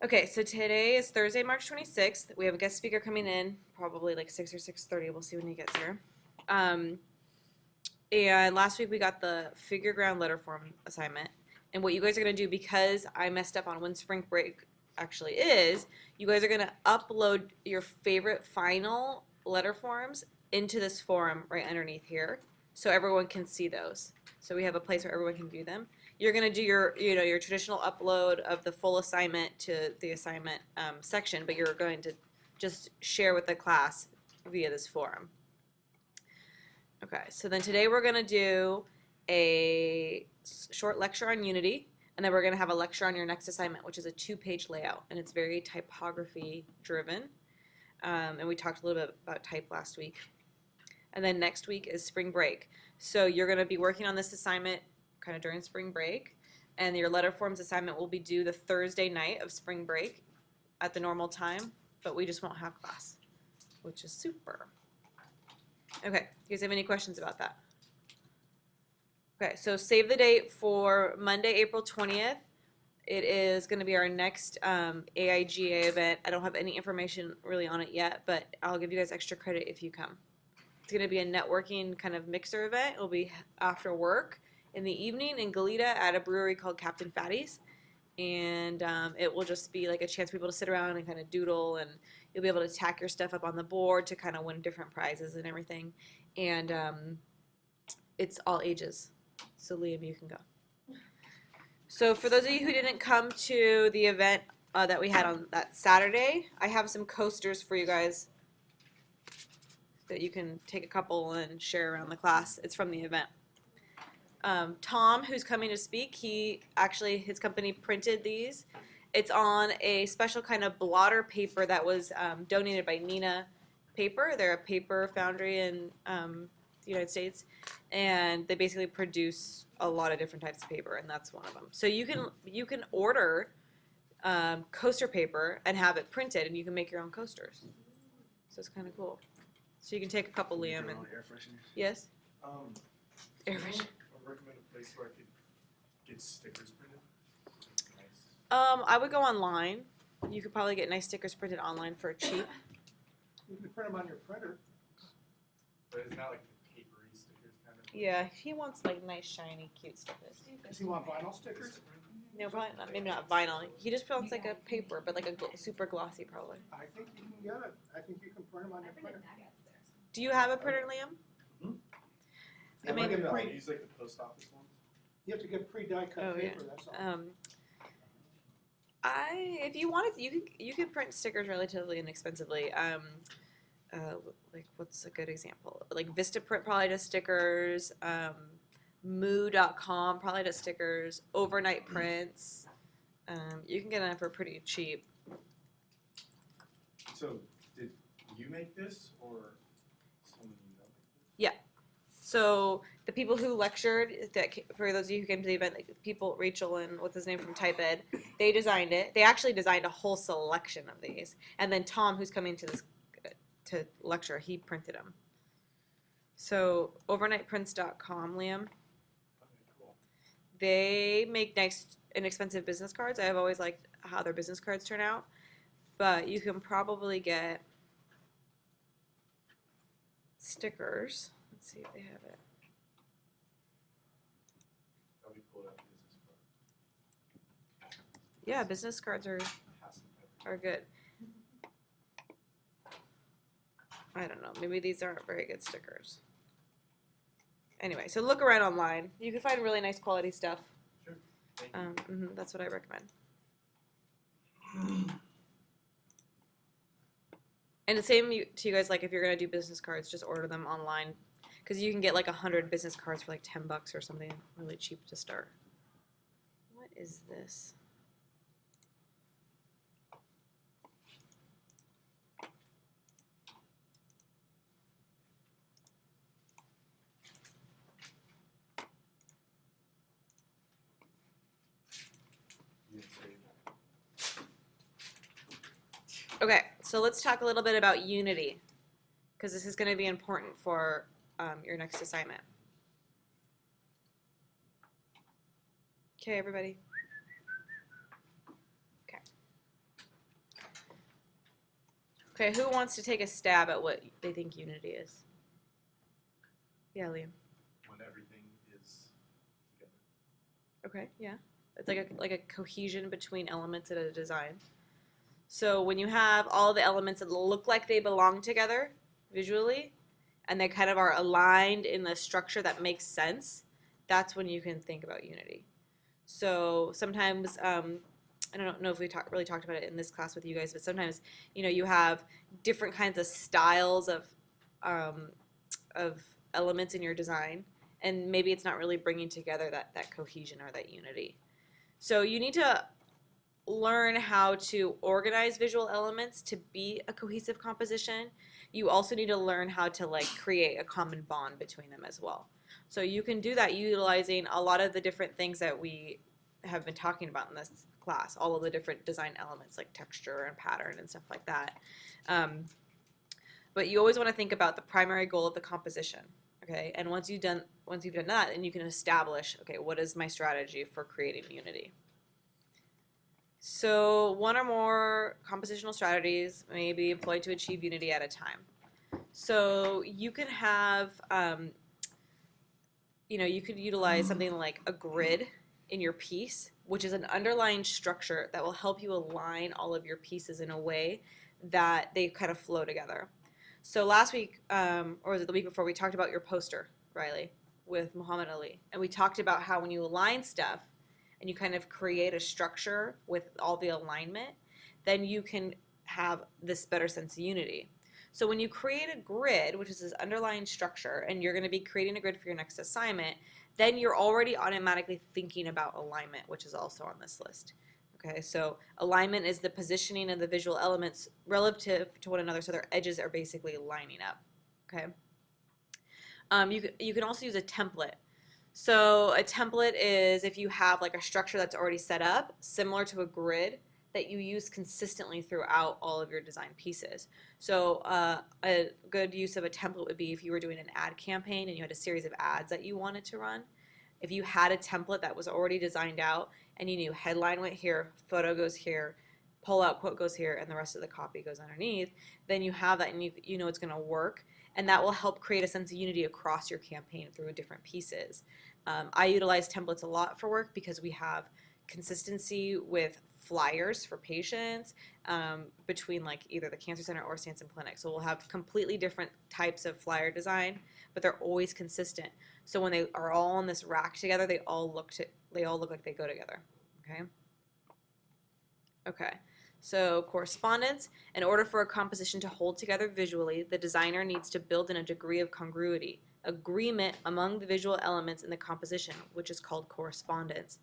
Okay, so today is Thursday, March 26th. We have a guest speaker coming in, probably like 6 or 6:30. We'll see when he gets here. Um, and last week we got the figure ground letter form assignment. And what you guys are going to do, because I messed up on when spring break actually is, you guys are going to upload your favorite final letter forms into this forum right underneath here so everyone can see those. So we have a place where everyone can view them. You're going to do your traditional upload of the full assignment to the assignment section, but you're going to just share with the class via this forum. Okay, so then today we're going to do a short lecture on Unity, and then we're going to have a lecture on your next assignment, which is a 2-page layout, and it's very typography driven. And we talked a little bit about type last week. And then next week is spring break. So you're going to be working on this assignment kind of during spring break, and your letter forms assignment will be due the Thursday night of spring break at the normal time, but we just won't have class, which is super. Okay, you guys have any questions about that? Okay, so save the date for Monday, April 20th. It is going to be our next AIGA event. I don't have any information really on it yet, but I'll give you guys extra credit if you come. It's going to be a networking kind of mixer event. It'll be after work in the evening in Goleta at a brewery called Captain Fatty's. And it will just be like a chance for people to sit around and kind of doodle, and you'll be able to tack your stuff up on the board to kind of win different prizes and everything. And it's all ages. So Liam, you can go. So for those of you who didn't come to the event that we had on that Saturday, I have some coasters for you guys that you can take a couple and share around the class. It's from the event. Tom, who's coming to speak, his company printed these. It's on a special kind of blotter paper that was donated by Neenah Paper. They're a paper foundry in the United States, and they basically produce a lot of different types of paper, and that's one of them. So you can order coaster paper and have it printed, and you can make your own coasters. So it's kind of cool. So you can take a couple, Liam. And air fresheners? Yes. Air freshener. Recommend a place where I could get stickers printed. Nice. I would go online. You could probably get nice stickers printed online for cheap. You can print them on your printer. But it's not like papery stickers kind of. Yeah, he wants like nice, shiny, cute stickers. Does he want vinyl stickers? No, probably not. Maybe not vinyl. He just wants like a paper, but like a super glossy, probably. I think you can get it. I think you can print them on your printer. Do you have a printer, Liam? You mean, have to get I pre- use like the post office ones. you have to get pre-die cut Oh, yeah. paper, that's all. If you wanted, you could print stickers relatively inexpensively. Like what's a good example? Like Vistaprint probably does stickers. Moo.com probably does stickers. Overnight Prints. You can get them for pretty cheap. So, did you make this or someone you know? Yeah. So the people who lectured, for those of you who came to the event, Rachel and what's his name from Type Ed, they designed it. They actually designed a whole selection of these. And then Tom, who's coming to lecture, he printed them. So overnightprints.com, Liam. Okay, cool. They make nice, inexpensive business cards. I've always liked how their business cards turn out. But you can probably get stickers. Let's see if they have it. That'll be cool to have a business card. Yeah, business cards are good. I don't know. Maybe these aren't very good stickers. Anyway, so look around online. You can find really nice quality stuff. Sure. Thank you. That's what I recommend. And the same to you guys, like if you're going to do business cards, just order them online. Because you can get like 100 business cards for like $10 or something really cheap to start. What is this? You didn't say that. Okay, so let's talk a little bit about Unity. Because this is going to be important for your next assignment. Okay, everybody. Okay. Okay, who wants to take a stab at what they think unity is? Yeah, Liam. When everything is together. Okay, yeah. It's like a cohesion between elements in a design. So when you have all the elements that look like they belong together visually, and they kind of are aligned in the structure that makes sense, that's when you can think about unity. So sometimes, I don't know if we really talked about it in this class with you guys, but sometimes, you have different kinds of styles um, of elements in your design, and maybe it's not really bringing together that cohesion or that unity. So you need to learn how to organize visual elements to be a cohesive composition. You also need to learn how to create a common bond between them as well. So you can do that utilizing a lot of the different things that we have been talking about in this class, all of the different design elements like texture and pattern and stuff like that. But you always want to think about the primary goal of the composition. Okay, and once you've done that, then you can establish, okay, what is my strategy for creating unity? So one or more compositional strategies may be employed to achieve unity at a time. So you can have, you could utilize something like a grid in your piece, which is an underlying structure that will help you align all of your pieces in a way that they kind of flow together. So last week, or was it the week before, we talked about your poster, Riley, with Muhammad Ali. And we talked about how when you align stuff and you kind of create a structure with all the alignment, then you can have this better sense of unity. So when you create a grid, which is this underlying structure, and you're going to be creating a grid for your next assignment, then you're already automatically thinking about alignment, which is also on this list. Okay, so alignment is the positioning of the visual elements relative to one another, so their edges are basically lining up. Okay. You can also use a template. So a template is if you have like a structure that's already set up, similar to a grid, that you use consistently throughout all of your design pieces. So a good use of a template would be if you were doing an ad campaign and you had a series of ads that you wanted to run. If you had a template that was already designed out and you knew headline went here, photo goes here, pull-out quote goes here, and the rest of the copy goes underneath, then you have that and you know it's going to work, and that will help create a sense of unity across your campaign through different pieces. I utilize templates a lot for work because we have consistency with flyers for patients between like either the Cancer Center or Sansom Clinic. So we'll have completely different types of flyer design, but they're always consistent. So when they are all on this rack together, they all look like they go together. Okay. Okay. So correspondence. In order for a composition to hold together visually, the designer needs to build in a degree of congruity, agreement among the visual elements in the composition, which is called correspondence.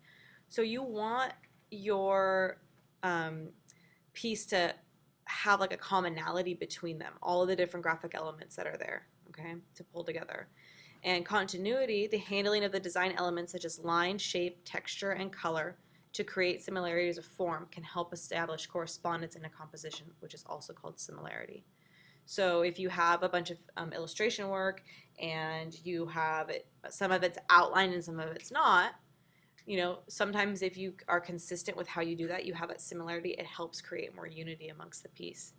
So you want your piece to have like a commonality between them, all of the different graphic elements that are there, okay, to pull together. And continuity, the handling of the design elements such as line, shape, texture, and color to create similarities of form can help establish correspondence in a composition, which is also called similarity. So if you have a bunch of illustration work and you have some of it's outlined and some of it's not, sometimes if you are consistent with how you do that, you have that similarity, it helps create more unity amongst the piece.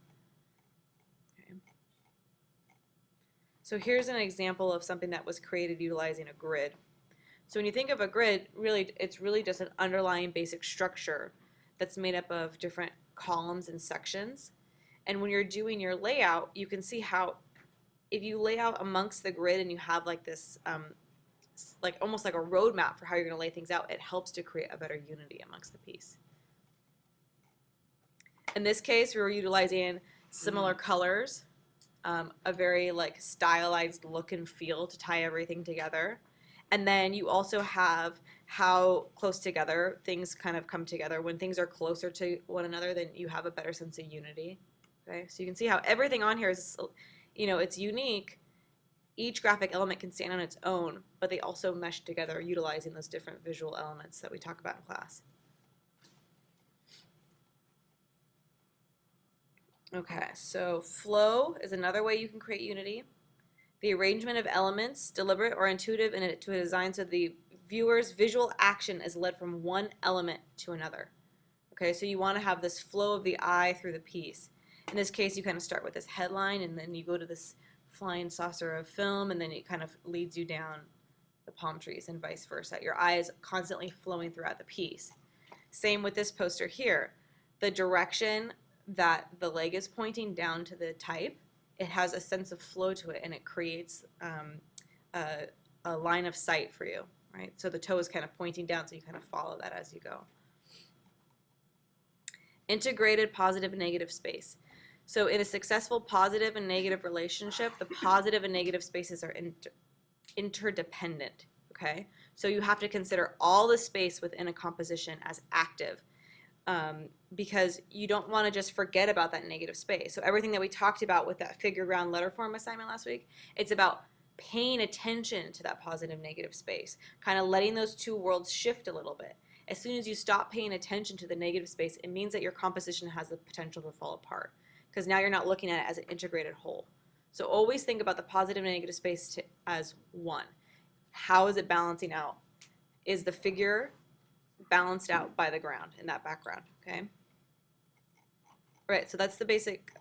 Okay. So here's an example of something that was created utilizing a grid. So when you think of a grid, it's really just an underlying basic structure that's made up of different columns and sections. And when you're doing your layout, you can see how if you lay out amongst the grid and you have like this like almost like a roadmap for how you're going to lay things out, it helps to create a better unity amongst the piece. In this case, we were utilizing similar colors, a very like stylized look and feel to tie everything together. And then you also have how close together things kind of come together. When things are closer to one another, then you have a better sense of unity. Okay, so you can see how everything on here is, it's unique. Each graphic element can stand on its own, but they also mesh together utilizing those different visual elements that we talk about in class. Okay, so flow is another way you can create unity. The arrangement of elements, deliberate or intuitive to a design so the viewer's visual action is led from one element to another. Okay, so you want to have this flow of the eye through the piece. In this case, you kind of start with this headline, and then you go to this flying saucer of film, and then it kind of leads you down the palm trees and vice versa. Your eye is constantly flowing throughout the piece. Same with this poster here. The direction that the leg is pointing down to the type, it has a sense of flow to it, and it creates a line of sight for you, right? So the toe is kind of pointing down, so you kind of follow that as you go. Integrated positive and negative space. So in a successful positive and negative relationship, the positive and negative spaces are interdependent, okay? So you have to consider all the space within a composition as active, because you don't want to just forget about that negative space. So everything that we talked about with that figure ground letter form assignment last week, it's about paying attention to that positive negative space, kind of letting those two worlds shift a little bit. As soon as you stop paying attention to the negative space, it means that your composition has the potential to fall apart, because now you're not looking at it as an integrated whole. So always think about the positive and negative space as one. How is it balancing out? Is the figure balanced out by the ground in that background, okay? All right, so that's the basic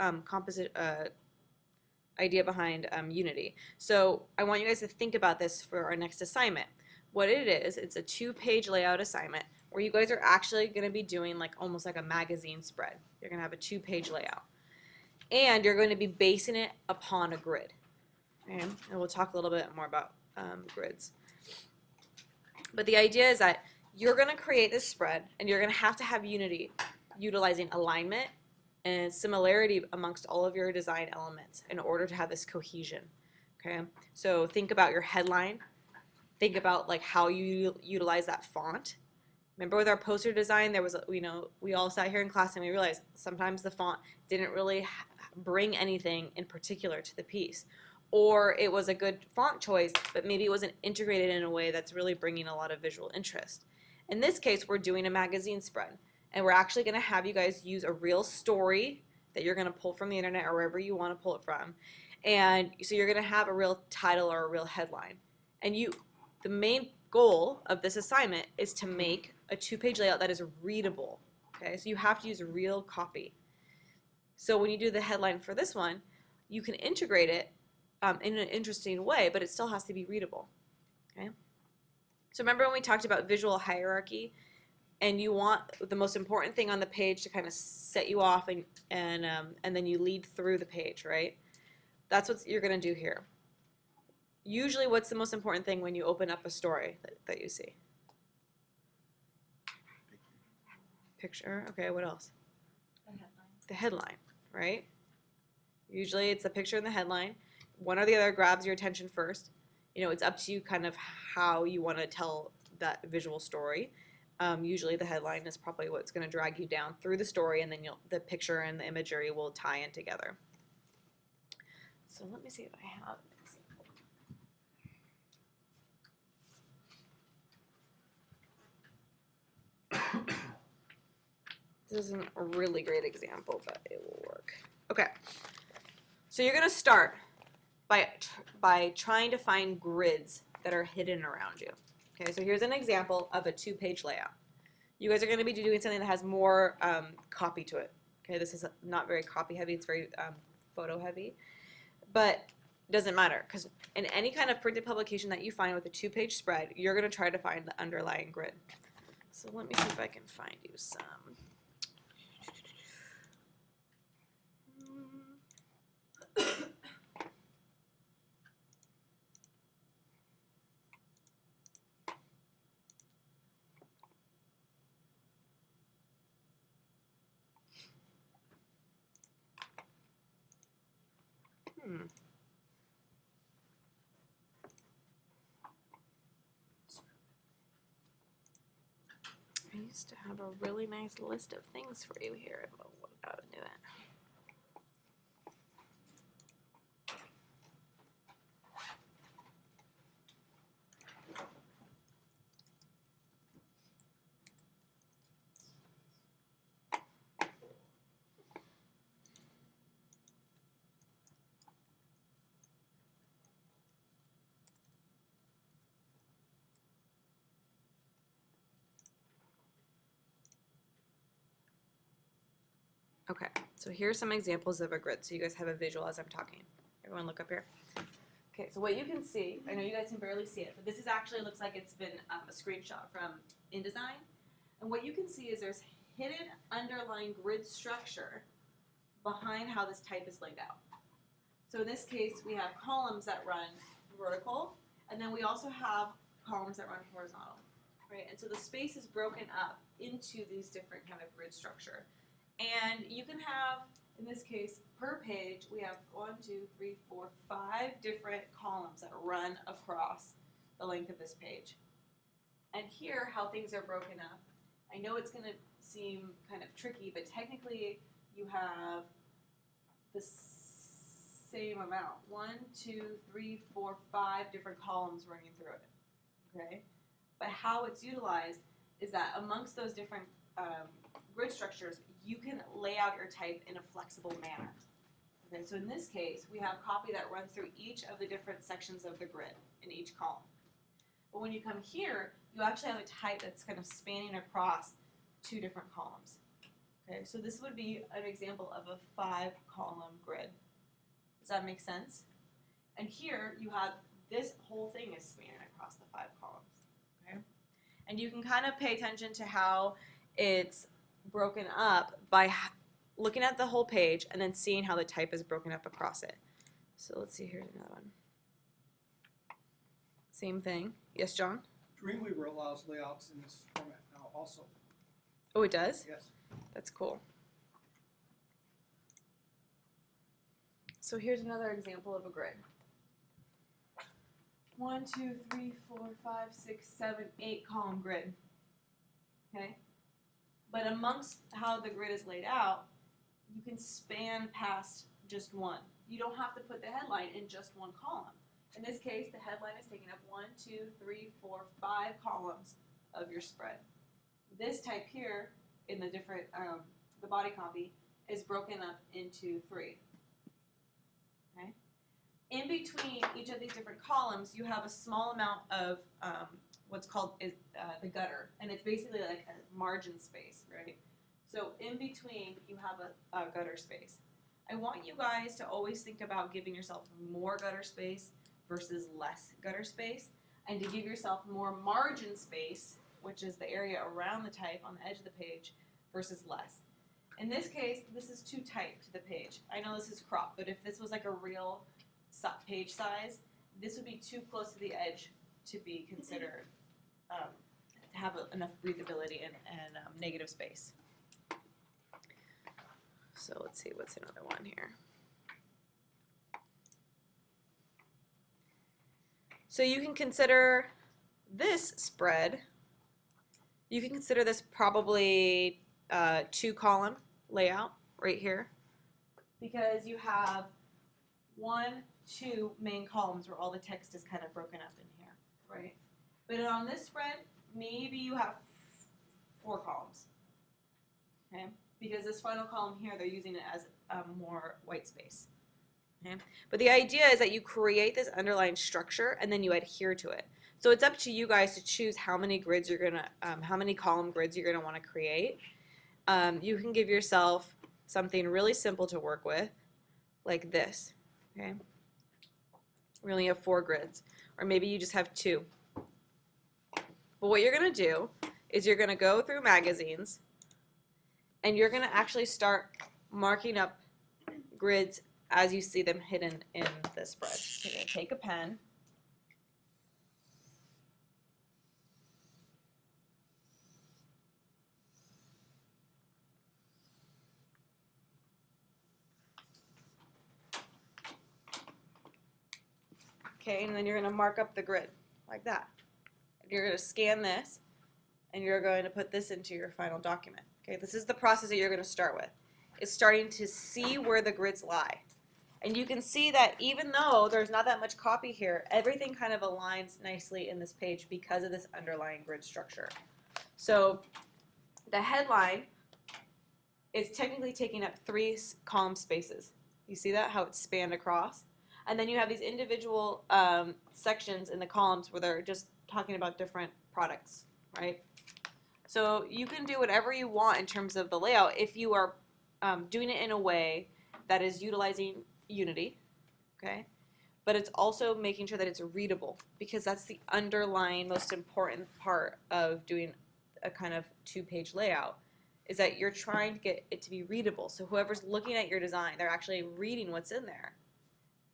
idea behind Unity. So I want you guys to think about this for our next assignment. What it is, it's a 2-page layout assignment where you guys are actually going to be doing like almost like a magazine spread. You're going to have a 2-page layout. And you're going to be basing it upon a grid. Okay? And we'll talk a little bit more about grids. But the idea is that you're going to create this spread, and you're going to have Unity utilizing alignment and similarity amongst all of your design elements in order to have this cohesion. Okay? So think about your headline. Think about like how you utilize that font. Remember with our poster design, there was, we all sat here in class and we realized sometimes the font didn't really bring anything in particular to the piece. Or it was a good font choice, but maybe it wasn't integrated in a way that's really bringing a lot of visual interest. In this case, we're doing a magazine spread, and we're actually going to have you guys use a real story that you're going to pull from the internet or wherever you want to pull it from. And so you're going to have a real title or a real headline. And the main goal of this assignment is to make a 2-page layout that is readable. Okay, so you have to use real copy. So when you do the headline for this one, you can integrate it in an interesting way, but it still has to be readable. Okay. So remember when we talked about visual hierarchy, and you want the most important thing on the page to kind of set you off, and then you lead through the page, right? That's what you're going to do here. Usually, what's the most important thing when you open up a story that you see? Picture. Okay, what else? The headline. The headline, right? Usually it's the picture and the headline. One or the other grabs your attention first. It's up to you kind of how you want to tell that visual story. Usually the headline is probably what's going to drag you down through the story, and then the picture and the imagery will tie in together. So let me see if I have an example. This isn't a really great example, but it will work. Okay, so you're going to start by trying to find grids that are hidden around you. Okay, so here's an example of a 2-page layout. You guys are going to be doing something that has more copy to it. Okay, this is not very copy heavy, it's very photo heavy, but it doesn't matter, because in any kind of printed publication that you find with a 2-page spread, you're going to try to find the underlying grid. So let me see if I can find you some. I used to have a really nice list of things for you here, but what happened to it? Okay, so here's some examples of a grid, so you guys have a visual as I'm talking. Everyone look up here. Okay, so what you can see, I know you guys can barely see it, but this is actually looks like it's been a screenshot from InDesign. And what you can see is there's hidden underlying grid structure behind how this type is laid out. So in this case, we have columns that run vertical, and then we also have columns that run horizontal, right? And so the space is broken up into these different kind of grid structure. And you can have, in this case, per page, we have 5 different columns that run across the length of this page. And here, how things are broken up. I know it's going to seem kind of tricky, but technically you have the same amount. 5 different columns running through it, okay? But how it's utilized is that amongst those different grid structures, you can lay out your type in a flexible manner. Okay, so in this case, we have copy that runs through each of the different sections of the grid in each column. But when you come here, you actually have a type that's kind of spanning across 2 different columns. Okay, so this would be an example of a 5-column grid. Does that make sense? And here you have this whole thing is spanning across the 5 columns. Okay, and you can kind of pay attention to how it's broken up by looking at the whole page and then seeing how the type is broken up across it. So let's see, here's another one. Same thing. Yes, John? Dreamweaver allows layouts in this format now also. Oh, it does? Yes. That's cool. So here's another example of a grid. 1, 2, 3, 4, 5, 6, 7, 8 column grid. Okay? But amongst how the grid is laid out, you can span past just one. You don't have to put the headline in just one column. In this case, the headline is taking up 1, 2, 3, 4, 5 columns of your spread. This type here in the different, the body copy is broken up into 3. Okay? In between each of these different columns, you have a small amount of what's called the gutter, and it's basically like a margin space, right? So in between, you have a gutter space. I want you guys to always think about giving yourself more gutter space versus less gutter space, and to give yourself more margin space, which is the area around the type on the edge of the page, versus less. In this case, this is too tight to the page. I know this is cropped, but if this was like a real page size, this would be too close to the edge to be considered to have enough breathability and negative space. So let's see, what's another one here? So you can consider this spread, you can consider this probably 2-column layout right here, because you have 1, 2 main columns where all the text is kind of broken up in here, right? But on this spread, maybe you have 4 columns, okay? Because this final column here, they're using it as more white space, okay? But the idea is that you create this underlying structure and then you adhere to it. So it's up to you guys to choose how many grids you're gonna, how many column grids you're gonna want to create. You can give yourself something really simple to work with, like this, okay? We only have 4 grids, or maybe you just have 2. But what you're gonna do is you're gonna go through magazines and you're gonna actually start marking up grids as you see them hidden in the spread. So you're gonna take a pen. Okay, and then you're gonna mark up the grid like that. You're gonna scan this and you're going to put this into your final document. Okay, this is the process that you're gonna start with. It's starting to see where the grids lie. And you can see that even though there's not that much copy here, everything kind of aligns nicely in this page because of this underlying grid structure. So the headline is technically taking up 3 column spaces. You see that, how it's spanned across? And then you have these individual sections in the columns where they're just talking about different products, right? So you can do whatever you want in terms of the layout if you are doing it in a way that is utilizing Unity, okay? But it's also making sure that it's readable, because that's the underlying most important part of doing a kind of two-page layout, is that you're trying to get it to be readable. So whoever's looking at your design, they're actually reading what's in there.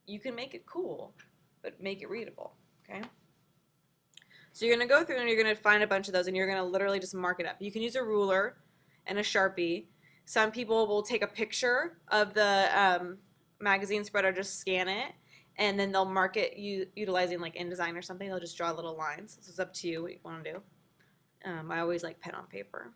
You can make it cool, but make it readable, okay? So you're gonna go through and you're gonna find a bunch of those and you're gonna literally just mark it up. You can use a ruler and a Sharpie. Some people will take a picture of the magazine spread or just scan it, and then they'll mark it utilizing like InDesign or something. They'll just draw little lines. So it's up to you what you want to do. I always like pen on paper.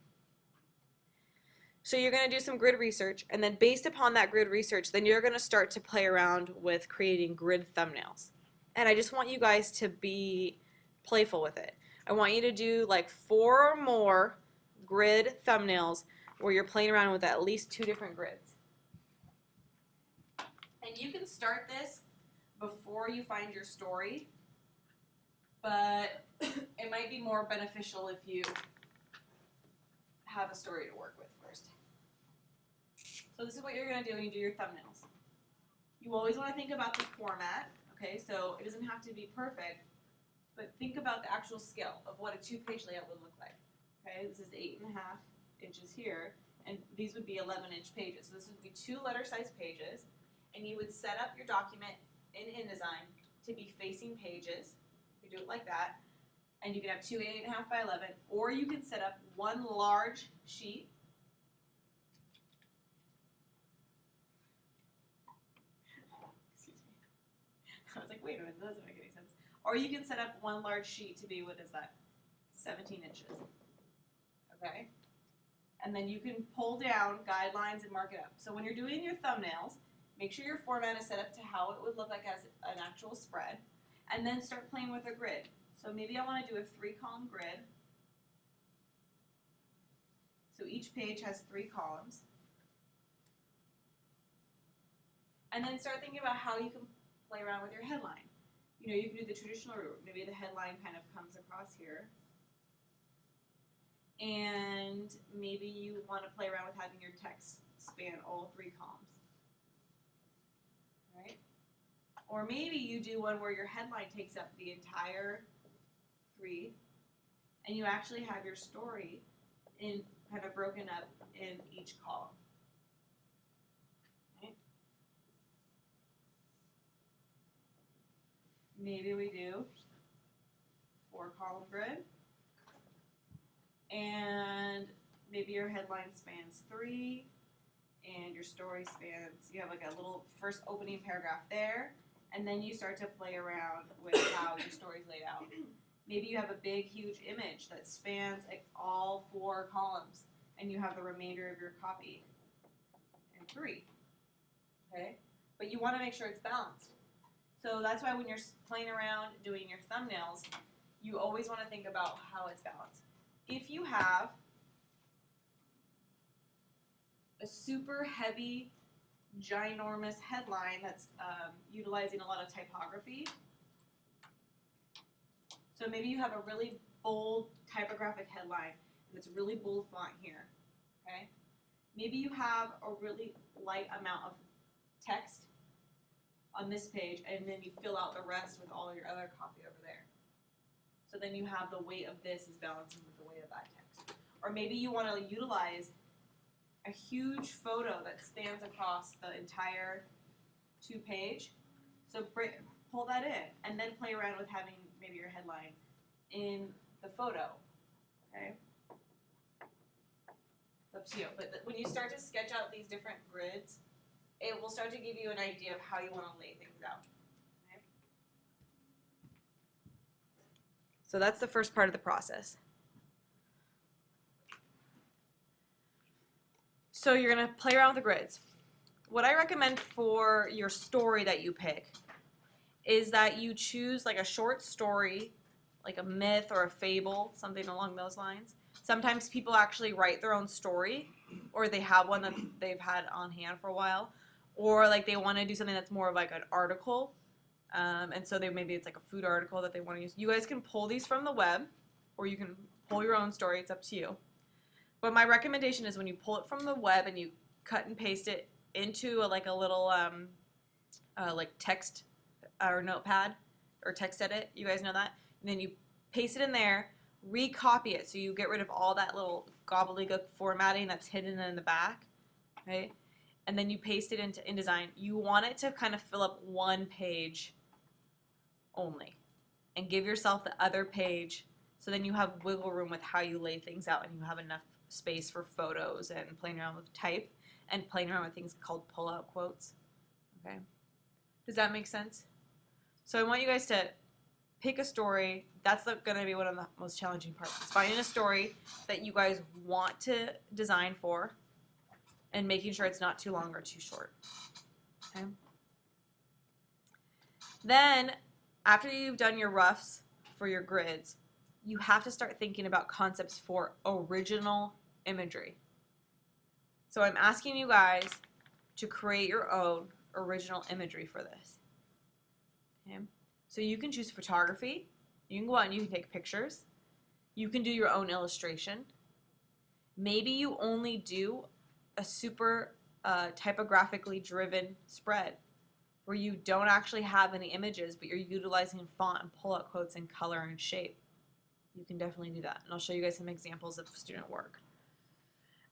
So you're going to do some grid research, and then based upon that grid research, then you're going to start to play around with creating grid thumbnails. And I just want you guys to be playful with it. I want you to do like 4 or more grid thumbnails where you're playing around with at least 2 different grids. And you can start this before you find your story, but it might be more beneficial if you have a story to work with first. So this is what you're going to do when you do your thumbnails. You always want to think about the format, okay? So it doesn't have to be perfect, but think about the actual scale of what a 2-page layout would look like. Okay, this is 8.5 inches here, and these would be 11-inch pages. So this would be 2 letter-sized pages, and you would set up your document in InDesign to be facing pages. You do it like that, and you can have 2 8.5 by 11, or you can set up 1 large sheet. Excuse me. I was like, wait a minute, that doesn't make any sense. Or you can set up 1 large sheet to be, what is that? 17 inches. Okay? And then you can pull down guidelines and mark it up. So when you're doing your thumbnails, make sure your format is set up to how it would look like as an actual spread. And then start playing with a grid. So maybe I want to do a 3-column grid. So each page has 3 columns. And then start thinking about how you can play around with your headline. You know, you can do the traditional route. Maybe the headline kind of comes across here. And maybe you want to play around with having your text span all 3 columns. Right? Or maybe you do one where your headline takes up the entire 3, and you actually have your story in kind of broken up in each column. Right? Maybe we do 4-column grid, and maybe your headline spans 3, and your story spans, you have like a little first opening paragraph there, and then you start to play around with how your story's laid out. Maybe you have a big, huge image that spans like all 4 columns, and you have the remainder of your copy in 3. Okay? But you want to make sure it's balanced. So that's why when you're playing around doing your thumbnails, you always want to think about how it's balanced. If you have a super heavy, ginormous headline that's utilizing a lot of typography, so maybe you have a really bold typographic headline, and it's a really bold font here, okay? Maybe you have a really light amount of text on this page, and then you fill out the rest with all your other copy over there. So then you have the weight of this is balancing with the weight of that text. Or maybe you want to utilize a huge photo that spans across the entire 2-page. So pull that in, and then play around with having maybe your headline in the photo, okay? It's up to you. But when you start to sketch out these different grids, it will start to give you an idea of how you want to lay things out. Okay? So that's the first part of the process. So you're going to play around with the grids. What I recommend for your story that you pick is that you choose like a short story, like a myth or a fable, something along those lines. Sometimes people actually write their own story, or they have one that they've had on hand for a while, or like they want to do something that's more of like an article, and so maybe it's like a food article that they want to use. You guys can pull these from the web, or you can pull your own story. It's up to you. But my recommendation is when you pull it from the web and you cut and paste it into like a little like text or notepad or text edit. You guys know that? And then you paste it in there, recopy it so you get rid of all that little gobbledygook formatting that's hidden in the back, right? And then you paste it into InDesign. You want it to kind of fill up one page only and give yourself the other page so then you have wiggle room with how you lay things out and you have enough space for photos and playing around with type and playing around with things called pull-out quotes. Okay? Does that make sense? So I want you guys to pick a story. That's going to be one of the most challenging parts. Is finding a story that you guys want to design for and making sure it's not too long or too short. Okay? Then, after you've done your roughs for your grids, you have to start thinking about concepts for original imagery. So I'm asking you guys to create your own original imagery for this. Okay? So you can choose photography. You can go out and you can take pictures. You can do your own illustration. Maybe you only do a super typographically driven spread where you don't actually have any images, but you're utilizing font and pull-out quotes and color and shape. You can definitely do that. And I'll show you guys some examples of student work.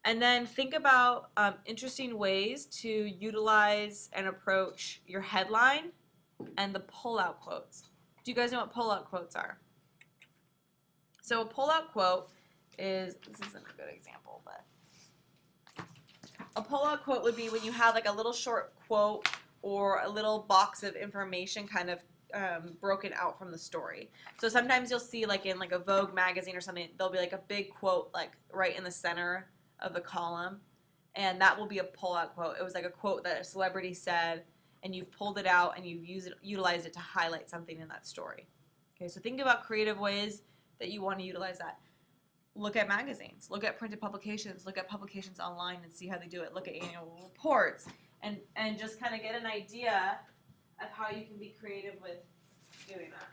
And then think about interesting ways to utilize and approach your headline and the pull-out quotes. Do you guys know what pull-out quotes are? So a pull-out quote is, this isn't a good example, but a pull-out quote would be when you have like a little short quote or a little box of information kind of broken out from the story. So sometimes you'll see like in like a Vogue magazine or something, there'll be like a big quote like right in the center of the column, and that will be a pull-out quote. It was like a quote that a celebrity said, and you've pulled it out and you've utilized it to highlight something in that story. Okay, so think about creative ways that you want to utilize that. Look at magazines, look at printed publications, look at publications online and see how they do it. Look at annual reports and just kind of get an idea of how you can be creative with doing that.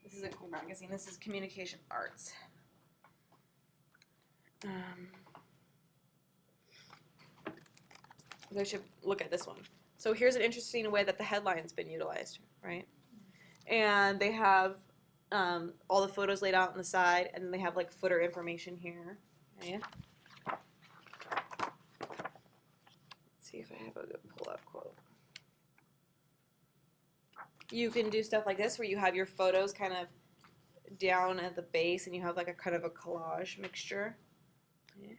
This is a cool magazine. This is Communication Arts. You guys should look at this one. So here's an interesting way that the headline's been utilized, right? And they have all the photos laid out on the side, and then they have like footer information here. Okay. Let's see if I have a good pull-out quote. You can do stuff like this where you have your photos kind of down at the base, and you have like a kind of a collage mixture. Okay.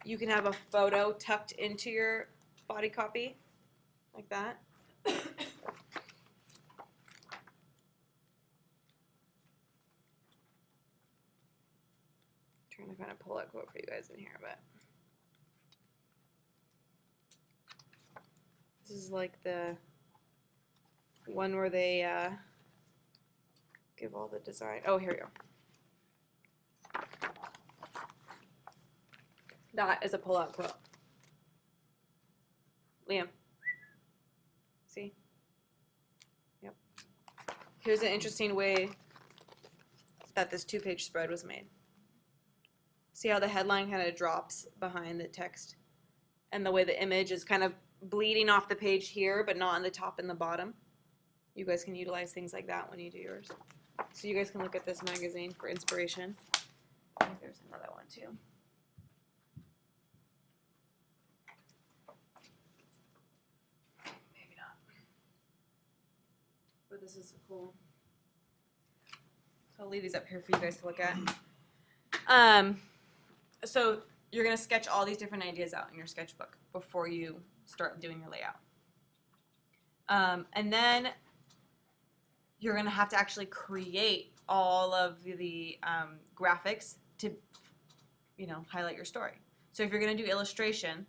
You can have a photo tucked into your body copy, like that. Trying to kind of pull that quote for you guys in here, but this is like the one where they give all the design. Oh, here we go. That is a pull-out quote. Liam. See? Yep. Here's an interesting way that this two-page spread was made. See how the headline kind of drops behind the text? And the way the image is kind of bleeding off the page here, but not on the top and the bottom? You guys can utilize things like that when you do yours. So you guys can look at this magazine for inspiration. I think there's another one too. But this is cool. So I'll leave these up here for you guys to look at. So you're going to sketch all these different ideas out in your sketchbook before you start doing your layout. And then you're going to have to actually create all of the graphics to, highlight your story. So if you're going to do illustration,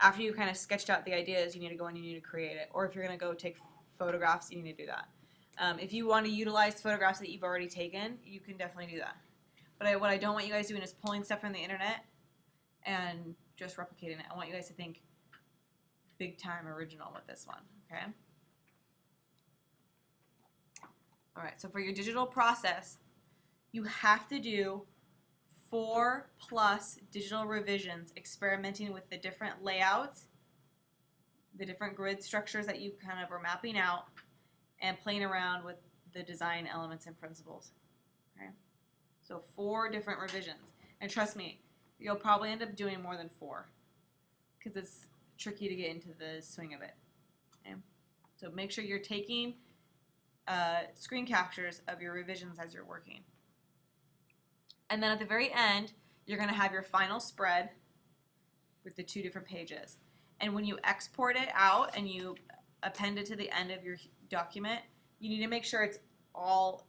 after you kind of sketched out the ideas, you need to go and you need to create it. Or if you're going to go take photographs, you need to do that. If you want to utilize photographs that you've already taken, you can definitely do that. But what I don't want you guys doing is pulling stuff from the internet and just replicating it. I want you guys to think, big time original with this one, okay? All right, so for your digital process, you have to do 4+ digital revisions experimenting with the different layouts, the different grid structures that you kind of are mapping out, and playing around with the design elements and principles. Okay? So 4 different revisions. And trust me, you'll probably end up doing more than 4 because it's tricky to get into the swing of it. Okay? So make sure you're taking screen captures of your revisions as you're working. And then at the very end, you're going to have your final spread with the 2 different pages. And when you export it out and you append it to the end of your document, you need to make sure it's all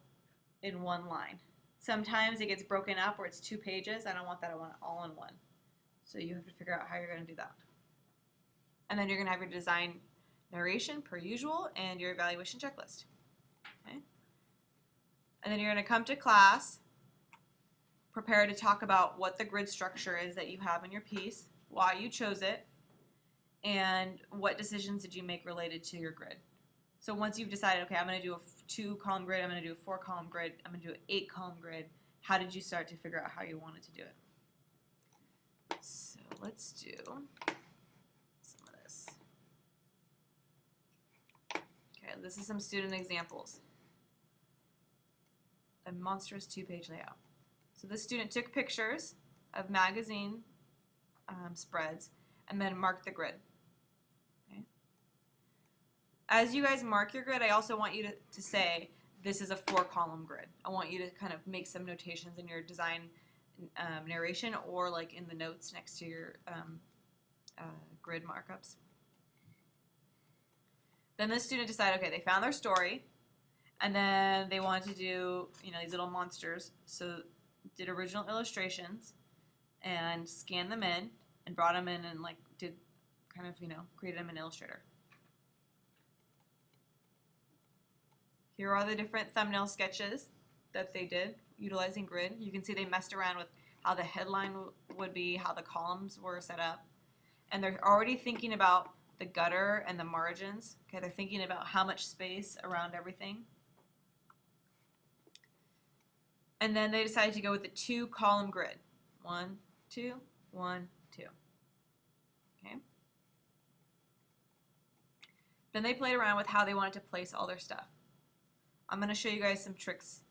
in one line. Sometimes it gets broken up where it's 2 pages. I don't want that. I want it all in one. So you have to figure out how you're going to do that. And then you're going to have your design narration per usual and your evaluation checklist. Okay? And then you're going to come to class, prepare to talk about what the grid structure is that you have in your piece, why you chose it, and what decisions did you make related to your grid. So once you've decided, okay, I'm going to do a 2-column grid, I'm going to do a 4-column grid, I'm going to do an 8-column grid, how did you start to figure out how you wanted to do it? So let's do some of this. Okay, this is some student examples. A monstrous 2-page layout. So this student took pictures of magazine spreads and then marked the grid. Okay. As you guys mark your grid, I also want you to say this is a 4-column grid. I want you to kind of make some notations in your design narration or like in the notes next to your grid markups. Then the student decided, okay, they found their story, and then they wanted to do, these little monsters. So did original illustrations and scanned them in and brought them in and like did kind of, created them in Illustrator. Here are the different thumbnail sketches that they did utilizing grid. You can see they messed around with how the headline would be, how the columns were set up. And they're already thinking about the gutter and the margins. Okay, they're thinking about how much space around everything. And then they decided to go with the 2-column grid. 1, 2, 1, 2. Okay. Then they played around with how they wanted to place all their stuff. I'm going to show you guys some tricks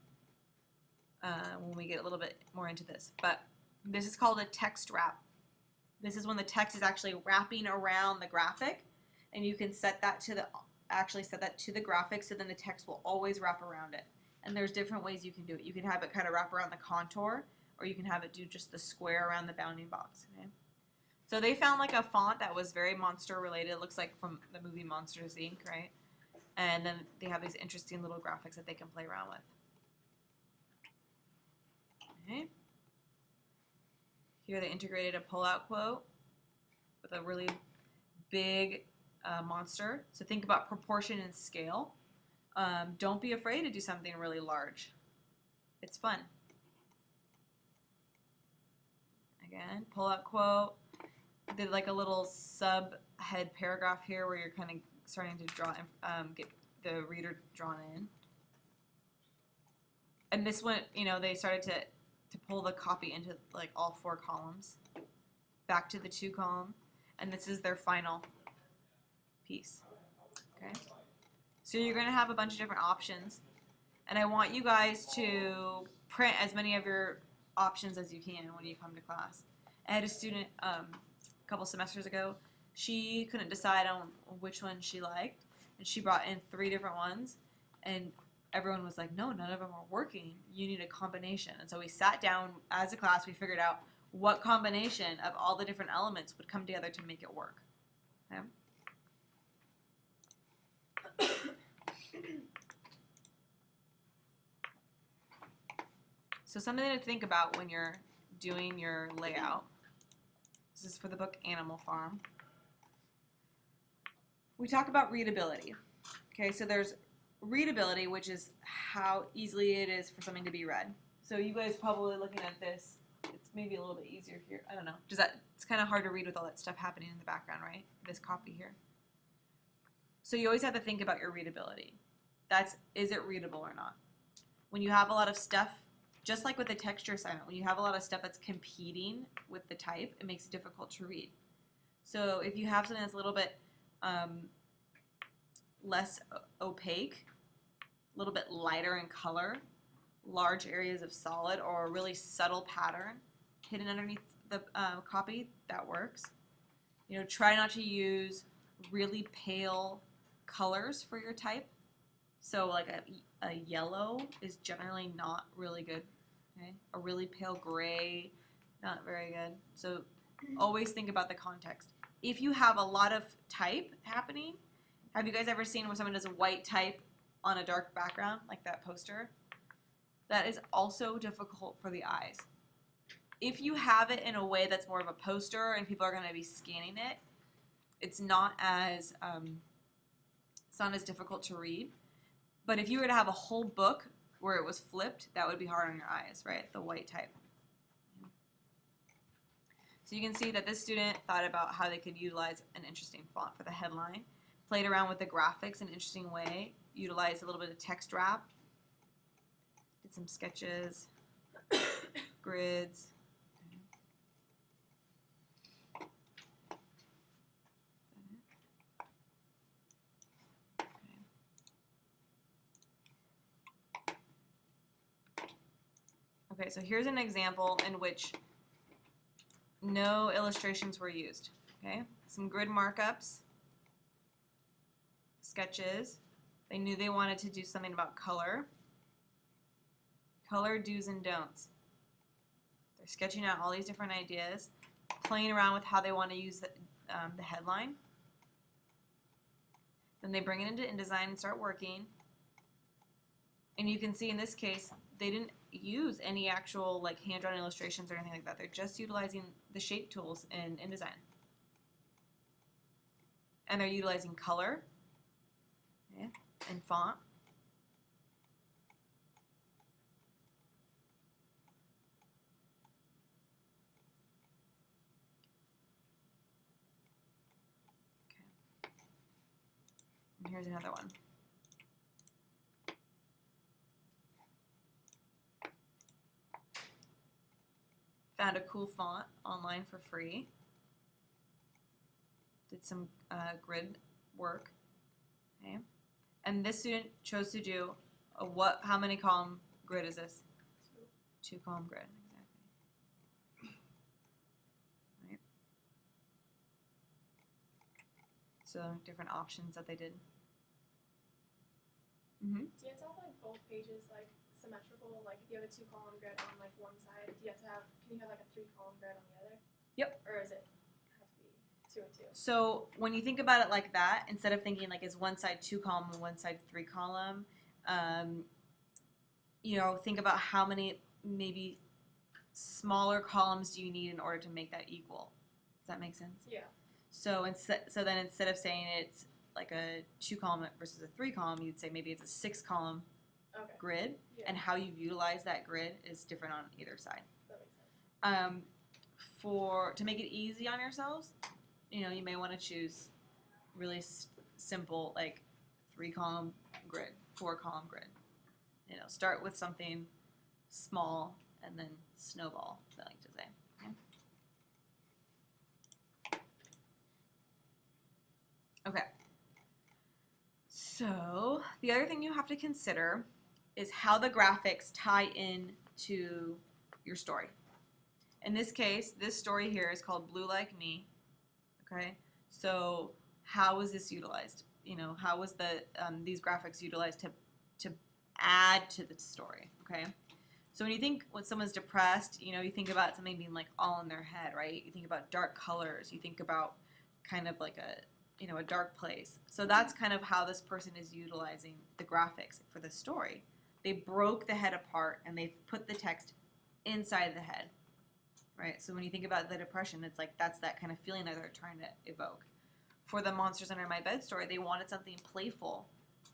when we get a little bit more into this. But this is called a text wrap. This is when the text is actually wrapping around the graphic, and you can set that to the graphic, so then the text will always wrap around it. And there's different ways you can do it. You can have it kind of wrap around the contour, or you can have it do just the square around the bounding box. Okay? So they found like a font that was very monster related. It looks like from the movie Monsters, Inc., right? And then they have these interesting little graphics that they can play around with. Okay. Here they integrated a pull-out quote with a really big monster. So think about proportion and scale. Don't be afraid to do something really large. It's fun. Again, pull-out quote. Did like a little sub-head paragraph here where you're kind of starting to draw, get the reader drawn in. And this one, they started to pull the copy into like all 4 columns, back to the 2-column, and this is their final piece. Okay, so you're going to have a bunch of different options, and I want you guys to print as many of your options as you can when you come to class. I had a student a couple semesters ago. She couldn't decide on which one she liked, and she brought in 3 different ones, and everyone was like, no, none of them are working. You need a combination. And so we sat down as a class, we figured out what combination of all the different elements would come together to make it work. Okay? So something to think about when you're doing your layout. This is for the book Animal Farm. We talk about readability. Okay, so there's readability, which is how easily it is for something to be read. So you guys probably looking at this, it's maybe a little bit easier here. I don't know. It's kind of hard to read with all that stuff happening in the background, right? This copy here. So you always have to think about your readability. Is it readable or not? When you have a lot of stuff, just like with the texture assignment, when you have a lot of stuff that's competing with the type, it makes it difficult to read. So if you have something that's a little bit less opaque, a little bit lighter in color, large areas of solid, or a really subtle pattern hidden underneath the copy, that works. You know, try not to use really pale colors for your type. So like a yellow is generally not really good. Okay, a really pale gray, not very good. So always think about the context. If you have a lot of type happening, have you guys ever seen when someone does a white type on a dark background, like that poster? That is also difficult for the eyes. If you have it in a way that's more of a poster and people are going to be scanning it, it's not as difficult to read. But if you were to have a whole book where it was flipped, that would be hard on your eyes, right? The white type. So you can see that this student thought about how they could utilize an interesting font for the headline, played around with the graphics in an interesting way, utilized a little bit of text wrap, did some sketches, grids. Okay, so here's an example in which no illustrations were used. Okay, some grid markups, sketches. They knew they wanted to do something about color. Color do's and don'ts. They're sketching out all these different ideas, playing around with how they want to use the headline. Then they bring it into InDesign and start working. And you can see in this case, they didn't use any actual like hand-drawn illustrations or anything like that. They're just utilizing the shape tools in InDesign. And they're utilizing color, okay, and font. Okay. And here's another one. Found a cool font online for free. Did some grid work. Okay. And this student chose to do how many column grid is this? 2 column grid, exactly. Right. So different options that they did. Do you have to have like both pages like symmetrical? Like if you have a 2 column grid on like one side, do you have to have? Can you have like a 3 column grid on the other? Yep. Or is it have to be 2 and 2? So when you think about it like that, instead of thinking like is one side 2 column and one side 3 column, you know, think about how many maybe smaller columns do you need in order to make that equal. Does that make sense? Yeah. So then instead of saying it's like a 2 column versus a 3 column, you'd say maybe it's a 6 column Okay. grid, Yeah. and how you utilize that grid is different on either side. That makes sense. To make it easy on yourselves, you know, you may want to choose really simple like 3 column grid, 4 column grid. You know, start with something small and then snowball, as I like to say. Okay. So the other thing you have to consider is how the graphics tie in to your story. In this case, this story here is called Blue Like Me. Okay, so how was this utilized? You know, how was these graphics utilized to add to the story? Okay, so when someone's depressed, you know, you think about something being like all in their head, right? You think about dark colors. You think about kind of like a dark place. So that's kind of how this person is utilizing the graphics for the story. They broke the head apart and they've put the text inside the head, right? So when you think about the depression, it's like that's that kind of feeling that they're trying to evoke. For the Monsters Under My Bed story, they wanted something playful,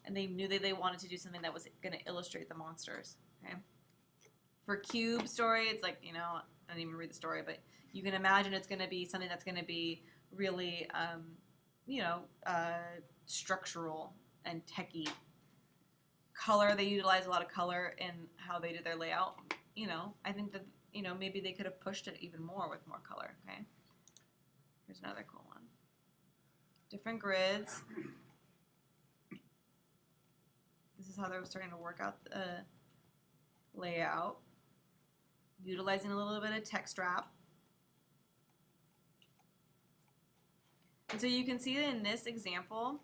and they knew that they wanted to do something that was going to illustrate the monsters, okay? For Cube story, it's like, you know, I didn't even read the story, but you can imagine it's going to be something that's going to be really, structural and techy. Color, they utilize a lot of color in how they do their layout. You know, I think that, you know, maybe they could have pushed it even more with more color, okay? Here's another cool one. Different grids. This is how they're starting to work out the layout. Utilizing a little bit of text wrap. And so you can see that in this example,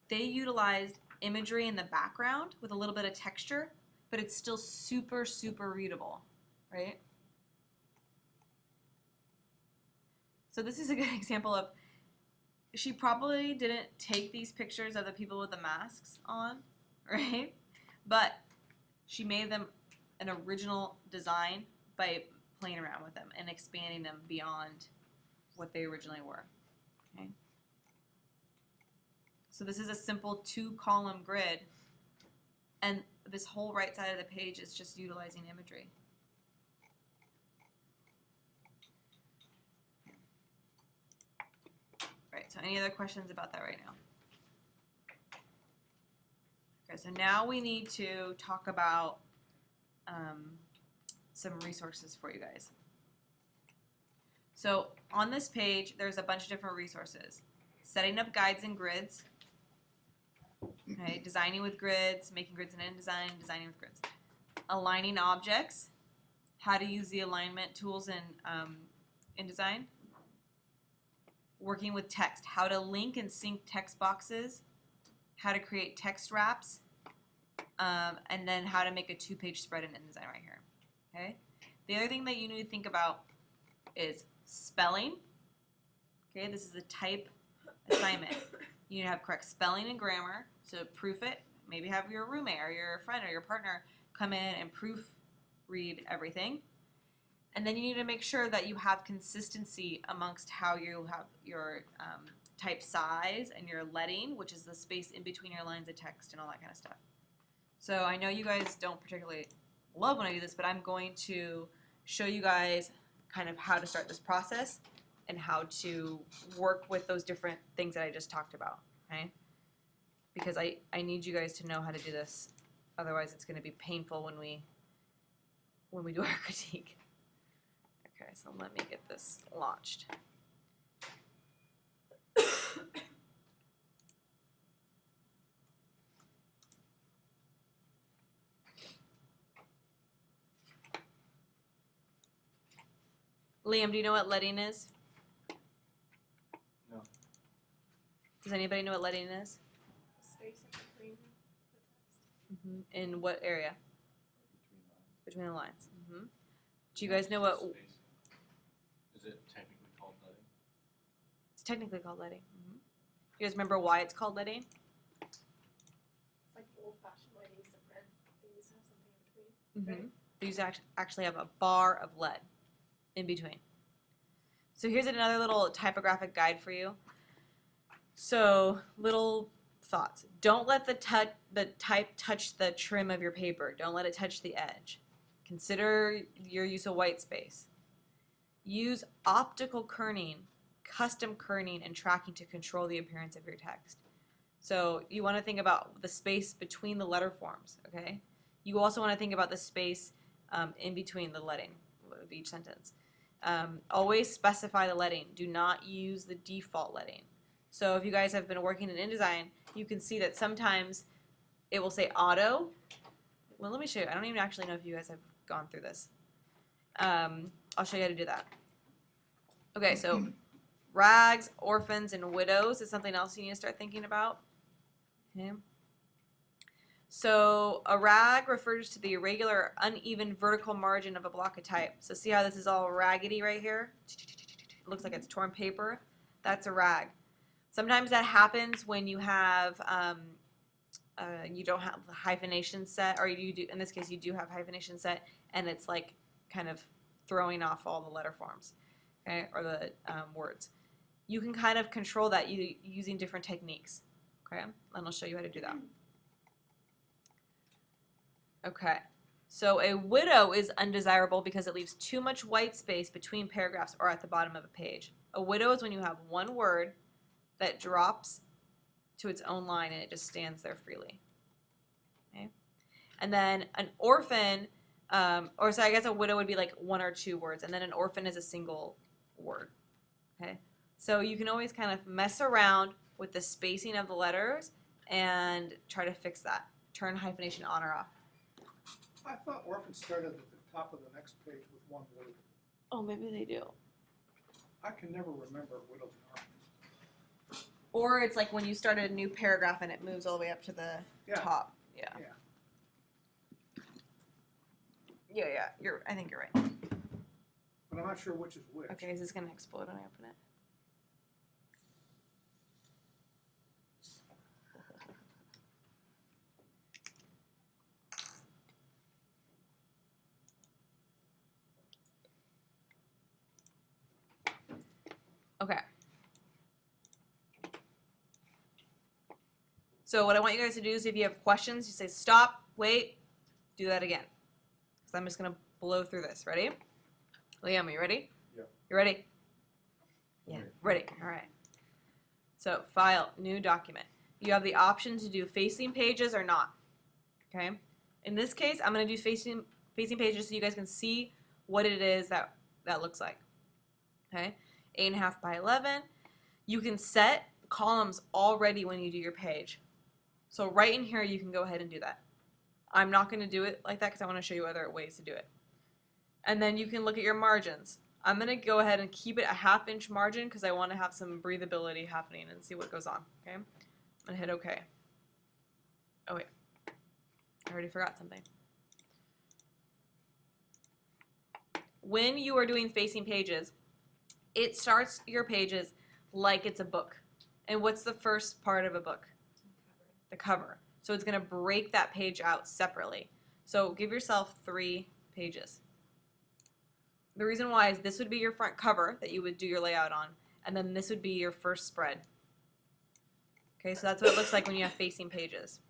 they utilized imagery in the background with a little bit of texture, but it's still super, super readable, right? So this is a good example of, she probably didn't take these pictures of the people with the masks on, right? But she made them an original design by playing around with them and expanding them beyond what they originally were, okay? So this is a simple 2-column grid, and this whole right side of the page is just utilizing imagery. Right, so any other questions about that right now? Okay, so now we need to talk about some resources for you guys. So on this page, there's a bunch of different resources. Setting up guides and grids. Okay, designing with grids, making grids in InDesign, designing with grids. Aligning objects, how to use the alignment tools in InDesign. Working with text, how to link and sync text boxes, how to create text wraps, and then how to make a 2-page spread in InDesign right here. Okay. The other thing that you need to think about is spelling. Okay, this is a type assignment. You need to have correct spelling and grammar, so proof it. Maybe have your roommate or your friend or your partner come in and proofread everything. And then you need to make sure that you have consistency amongst how you have your type size and your leading, which is the space in between your lines of text and all that kind of stuff. So I know you guys don't particularly love when I do this, but I'm going to show you guys kind of how to start this process and how to work with those different things that I just talked about, okay? Because I need you guys to know how to do this. Otherwise, it's going to be painful when we do our critique. Okay, so let me get this launched. Liam, do you know what leading is? No. Does anybody know what leading is? Space in between the text. In what area? Between the lines. Do you guys know what? Space. Is it technically called leading? It's technically called leading. Do you guys remember why it's called leading? It's like the old-fashioned way they used to print. They used to have something in between. Right? They used to actually have a bar of lead in between. So here's another little typographic guide for you. So little thoughts. Don't let the type touch the trim of your paper. Don't let it touch the edge. Consider your use of white space. Use optical kerning, custom kerning, and tracking to control the appearance of your text. So you want to think about the space between the letter forms, okay? You also want to think about the space in between the leading of each sentence. Always specify the leading. Do not use the default leading. So if you guys have been working in InDesign, you can see that sometimes it will say auto. Well, let me show you. I don't even actually know if you guys have gone through this. I'll show you how to do that. Okay, so rags, orphans, and widows is something else you need to start thinking about. Okay. So a rag refers to the irregular, uneven vertical margin of a block of type. So see how this is all raggedy right here? It looks like it's torn paper. That's a rag. Sometimes that happens when you have you don't have the hyphenation set, or you do. In this case, you do have hyphenation set, and it's like kind of throwing off all the letter forms, okay, or the words. You can kind of control that using different techniques, okay, and I'll show you how to do that. Okay, so a widow is undesirable because it leaves too much white space between paragraphs or at the bottom of a page. A widow is when you have one word that drops to its own line and it just stands there freely. Okay? And then an orphan, or so I guess a widow would be like one or two words, and then an orphan is a single word. Okay? So you can always kind of mess around with the spacing of the letters and try to fix that. Turn hyphenation on or off. I thought orphan started at the top of the next page with one word. Oh, maybe they do. I can never remember widows and orphans. Or it's like when you start a new paragraph and it moves all the way up to the Yeah. top. Yeah. Yeah. I think you're right. But I'm not sure which is which. Okay, is this gonna explode when I open it? Okay. So what I want you guys to do is if you have questions, you say stop, wait, do that again. Because I'm just going to blow through this. Ready? Liam, are you ready? Yeah. You ready? Yeah. Ready. Ready. All right. So file, new document. You have the option to do facing pages or not. Okay? In this case, I'm going to do facing pages so you guys can see what it is that looks like. Okay? 8.5 by 11. You can set columns already when you do your page. So right in here, you can go ahead and do that. I'm not going to do it like that because I want to show you other ways to do it. And then you can look at your margins. I'm going to go ahead and keep it a 1/2 inch margin because I want to have some breathability happening and see what goes on. Okay? I'm going to hit OK. Oh, wait. I already forgot something. When you are doing facing pages, it starts your pages like it's a book. And what's the first part of a book? The cover. So it's going to break that page out separately. So give yourself 3 pages. The reason why is this would be your front cover that you would do your layout on, and then this would be your first spread. Okay, so that's what it looks like when you have facing pages.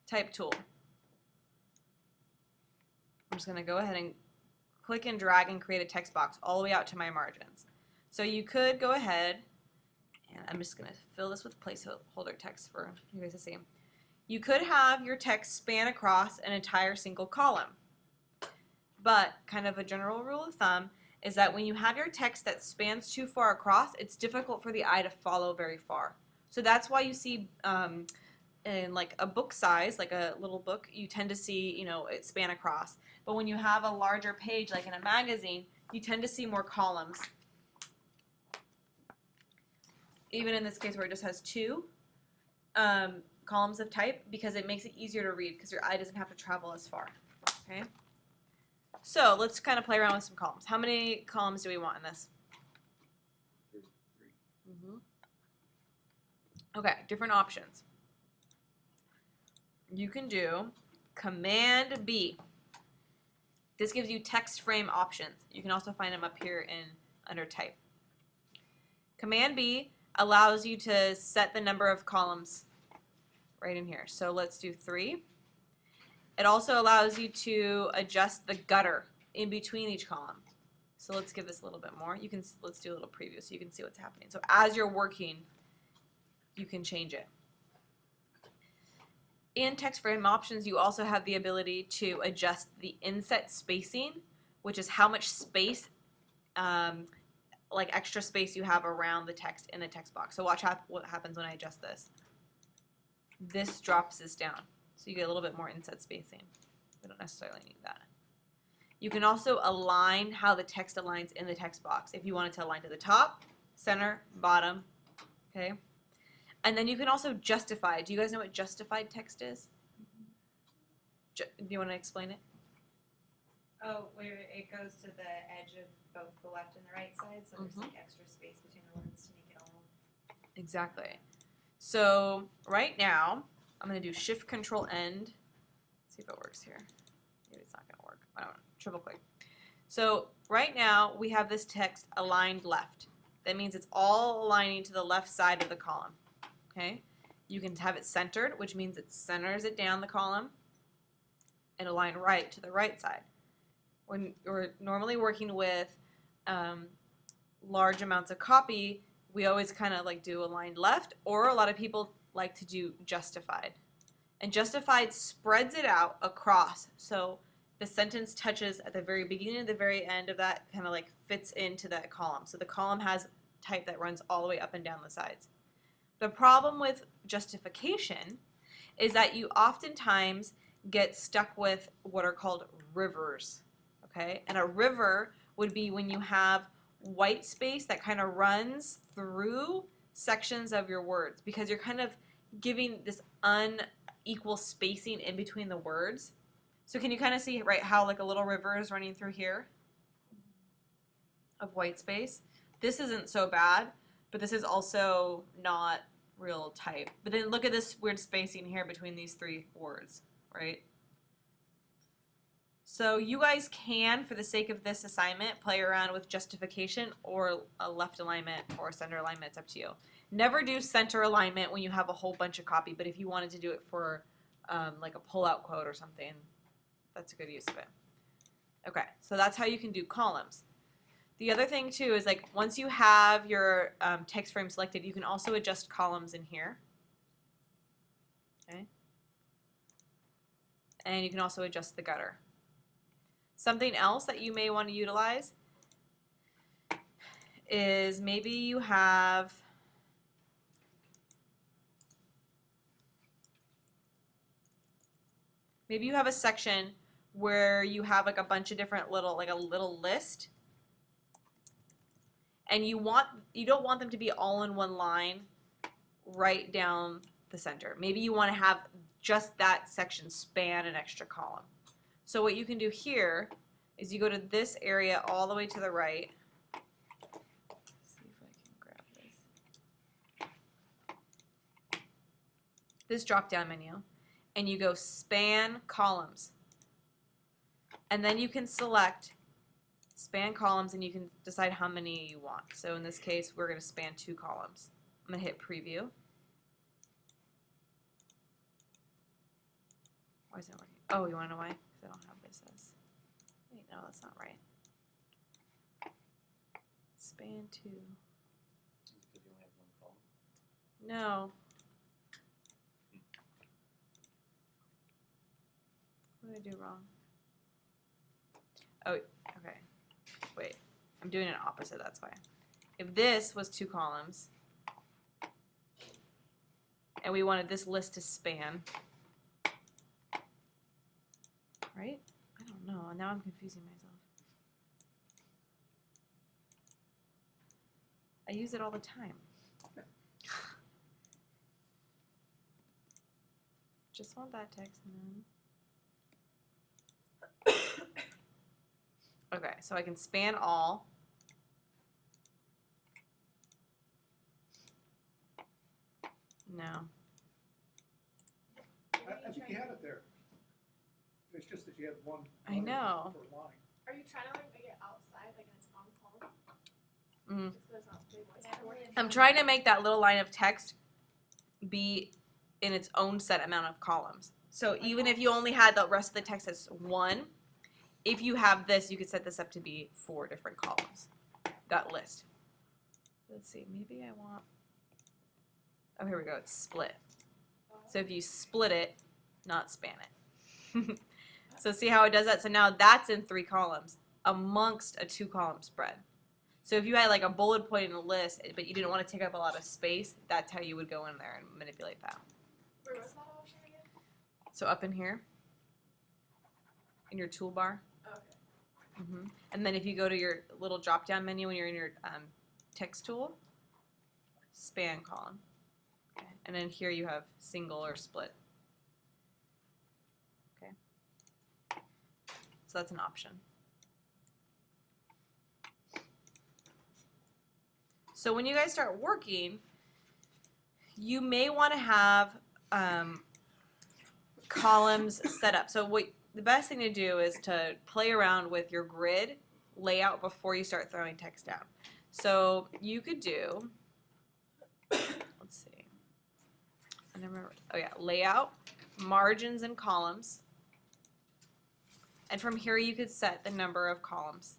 Type tool. I'm just going to go ahead and click and drag and create a text box all the way out to my margins. So you could go ahead, and I'm just going to fill this with placeholder text for you guys to see. You could have your text span across an entire single column. But kind of a general rule of thumb is that when you have your text that spans too far across, it's difficult for the eye to follow very far. So that's why you see in like a book size, like a little book, you tend to see, you know, it span across. But when you have a larger page, like in a magazine, you tend to see more columns. Even in this case where it just has 2 columns of type, because it makes it easier to read because your eye doesn't have to travel as far. Okay? So let's kind of play around with some columns. How many columns do we want in this? 3. Okay, different options. You can do Command B. This gives you text frame options. You can also find them up here under type. Command B allows you to set the number of columns right in here. So let's do 3. It also allows you to adjust the gutter in between each column. So let's give this a little bit more. Let's do a little preview so you can see what's happening. So as you're working, you can change it. In text frame options, you also have the ability to adjust the inset spacing, which is how much space, like extra space you have around the text in the text box. So watch what happens when I adjust this. This drops this down, so you get a little bit more inset spacing. We don't necessarily need that. You can also align how the text aligns in the text box. If you want it to align to the top, center, bottom, okay? And then you can also justify. Do you guys know what justified text is? Do you want to explain it? Oh, where it goes to the edge of both the left and the right side, so there's like extra space between the words to make it all. Exactly. So right now, I'm going to do Shift Control End. See if it works here. Maybe it's not going to work. I don't know. Triple click. So right now, we have this text aligned left. That means it's all aligning to the left side of the column. Okay? You can have it centered, which means it centers it down the column, and align right to the right side. when we're normally working with large amounts of copy, we always kind of like do aligned left, or a lot of people like to do justified. And justified spreads it out across. So the sentence touches at the very beginning and the very end of that, kind of like fits into that column. So the column has type that runs all the way up and down the sides. The problem with justification is that you oftentimes get stuck with what are called rivers, okay? And a river would be when you have white space that kind of runs through sections of your words, because you're kind of giving this unequal spacing in between the words. So can you kind of see, right, how like a little river is running through here of white space? This isn't so bad, but this is also not real type. But then look at this weird spacing here between these three words, right? So you guys can, for the sake of this assignment, play around with justification or a left alignment or center alignment. It's up to you. Never do center alignment when you have a whole bunch of copy, but if you wanted to do it for like a pull-out quote or something, that's a good use of it. Okay, so that's how you can do columns. The other thing too is like once you have your text frame selected, you can also adjust columns in here. Okay. And you can also adjust the gutter. Something else that you may want to utilize is maybe you have a section where you have like a bunch of different little, like a little list, and you don't want them to be all in one line right down the center. Maybe you want to have just that section span an extra column. So what you can do here is you go to this area all the way to the right. Let's see if I can grab this. This drop-down menu, and you go span columns. And then you can select span columns, and you can decide how many you want. So in this case, we're going to span 2 columns. I'm going to hit preview. Why isn't it working? Oh, you want to know why? Because I don't have this as. Wait, no, that's not right. Span 2. Because you only have one column. No. What did I do wrong? Oh, okay. Wait, I'm doing it opposite, that's why. If this was 2 columns, and we wanted this list to span, right? I don't know, now I'm confusing myself. I use it all the time. Just want that text and then. Okay, so I can span all. No. I think you had it there. It's just that you had one. I know. Per line. Are you trying to like make it outside, like in its own column? Mm. Just so there's not big ones. I'm trying to make that little line of text be in its own set amount of columns. So even if you only had the rest of the text as 1, if you have this, you could set this up to be 4 different columns, that list. Let's see, maybe I want, oh, here we go, it's split. So if you split it, not span it. So see how it does that? So now that's in 3 columns amongst a 2-column spread. So if you had like a bullet point in a list, but you didn't want to take up a lot of space, that's how you would go in there and manipulate that. Where was that option again? So up in here, in your toolbar. Oh, okay. And then if you go to your little drop-down menu when you're in your text tool, span column. Okay. And then here you have single or split. Okay. So that's an option. So when you guys start working, you may want to have columns set up. So the best thing to do is to play around with your grid layout before you start throwing text down. So you could do, let's see, I never remember, oh yeah, layout, margins and columns. And from here you could set the number of columns.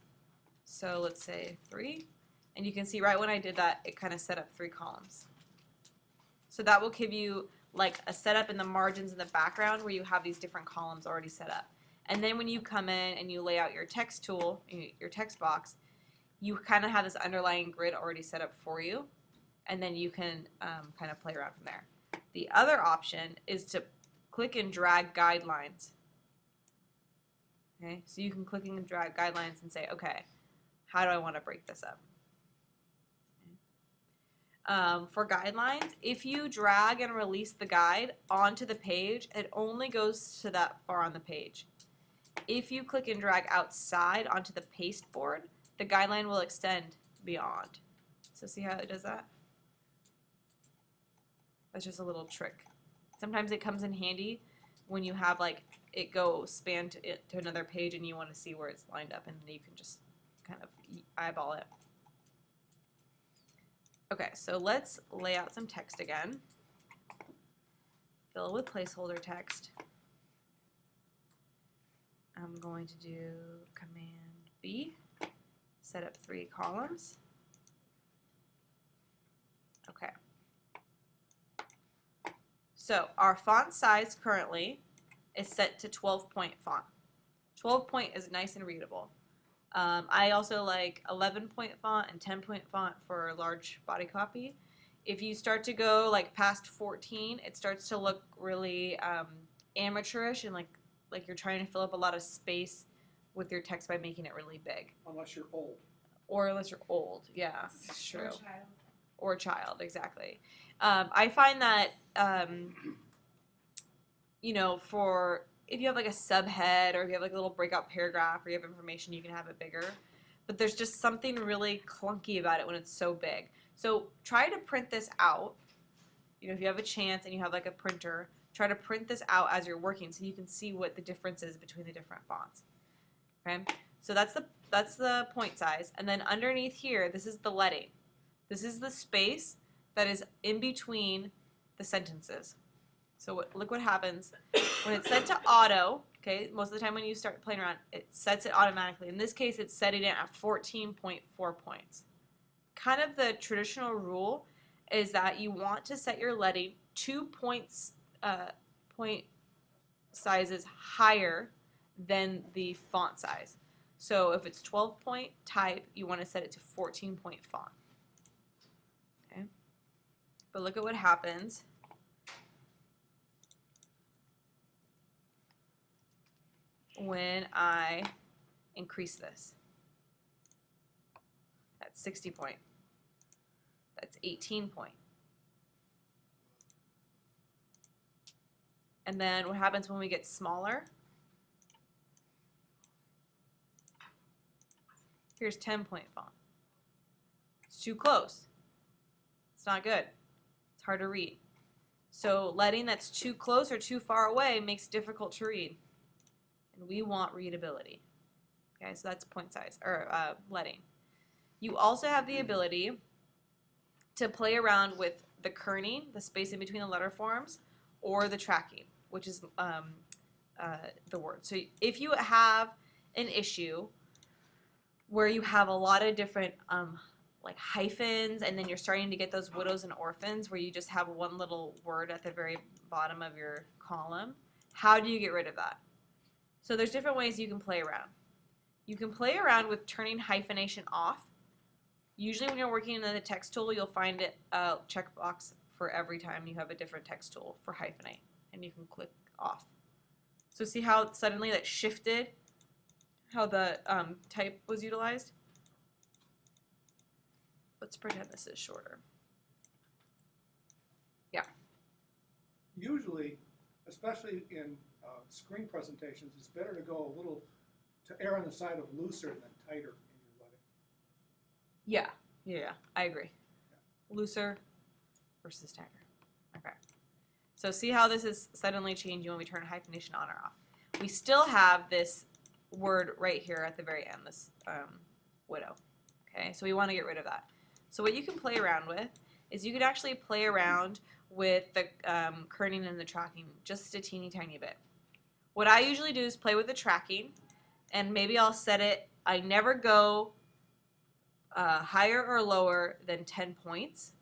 So let's say 3. And you can see right when I did that, it kind of set up 3 columns. So that will give you like a setup in the margins in the background where you have these different columns already set up. And then when you come in and you lay out your text tool, your text box, you kind of have this underlying grid already set up for you. And then you can kind of play around from there. The other option is to click and drag guidelines. Okay, so you can click and drag guidelines and say, okay, how do I want to break this up? For guidelines, if you drag and release the guide onto the page, it only goes to that far on the page. If you click and drag outside onto the pasteboard, the guideline will extend beyond. So see how it does that? That's just a little trick. Sometimes it comes in handy when you have like it go span to another page and you want to see where it's lined up, and you can just kind of eyeball it. Okay, so let's lay out some text again. Fill it with placeholder text. I'm going to do Command B, set up 3 columns. Okay. So our font size currently is set to 12-point font. 12-point is nice and readable. I also like 11-point font and 10-point font for large body copy. If you start to go like past 14, it starts to look really amateurish and like you're trying to fill up a lot of space with your text by making it really big. Unless you're old. Or unless you're old, yeah, it's true. Or a child. Or a child, exactly. I find that, you know, for if you have like a subhead or if you have like a little breakout paragraph or you have information, you can have it bigger. But there's just something really clunky about it when it's so big. So try to print this out. You know, if you have a chance and you have like a printer, try to print this out as you're working so you can see what the difference is between the different fonts. Okay, so that's the point size. And then underneath here, this is the leading. This is the space that is in between the sentences. So look what happens when it's set to auto. Okay, most of the time when you start playing around, it sets it automatically. In this case, it's setting it at 14.4 points. Kind of the traditional rule is that you want to set your leading 2 point sizes higher than the font size. So if it's 12-point type, you want to set it to 14-point font. Okay, but look at what happens when I increase this. That's 60-point. That's 18-point. And then what happens when we get smaller? Here's 10-point font. It's too close. It's not good. It's hard to read. So letting that's too close or too far away makes it difficult to read. And we want readability. Okay, so that's point size, or letting. You also have the ability to play around with the kerning, the space in between the letter forms, or the tracking, which is the word. So if you have an issue where you have a lot of different like hyphens, and then you're starting to get those widows and orphans where you just have one little word at the very bottom of your column, how do you get rid of that? So there's different ways you can play around. You can play around with turning hyphenation off. Usually when you're working in the text tool, you'll find it a checkbox for every time you have a different text tool for hyphenate, and you can click off. So see how suddenly that shifted how the type was utilized? Let's pretend this is shorter. Yeah. Usually, especially in screen presentations, it's better to go a little, to err on the side of looser than tighter in your leading. Yeah, I agree. Looser versus tighter. Okay. So see how this is suddenly changing when we turn hyphenation on or off. We still have this word right here at the very end, this widow. Okay, so we want to get rid of that. So what you can play around with is you could actually play around with the kerning and the tracking just a teeny tiny bit. What I usually do is play with the tracking, and maybe I'll set it, I never go higher or lower than 10 points.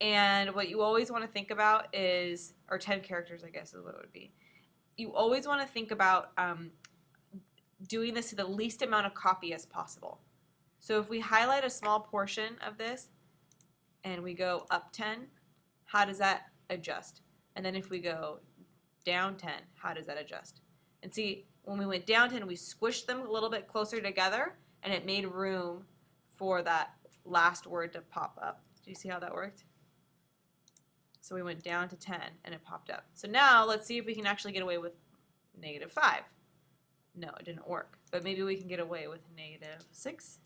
And what you always want to think about is, or 10 characters, I guess is what it would be. You always want to think about doing this to the least amount of copy as possible. So if we highlight a small portion of this and we go up 10, how does that adjust? And then if we go down 10, how does that adjust? And see, when we went down 10, we squished them a little bit closer together, and it made room for that last word to pop up. Do you see how that worked? So we went down to 10, and it popped up. So now let's see if we can actually get away with -5. No, it didn't work. But maybe we can get away with -6.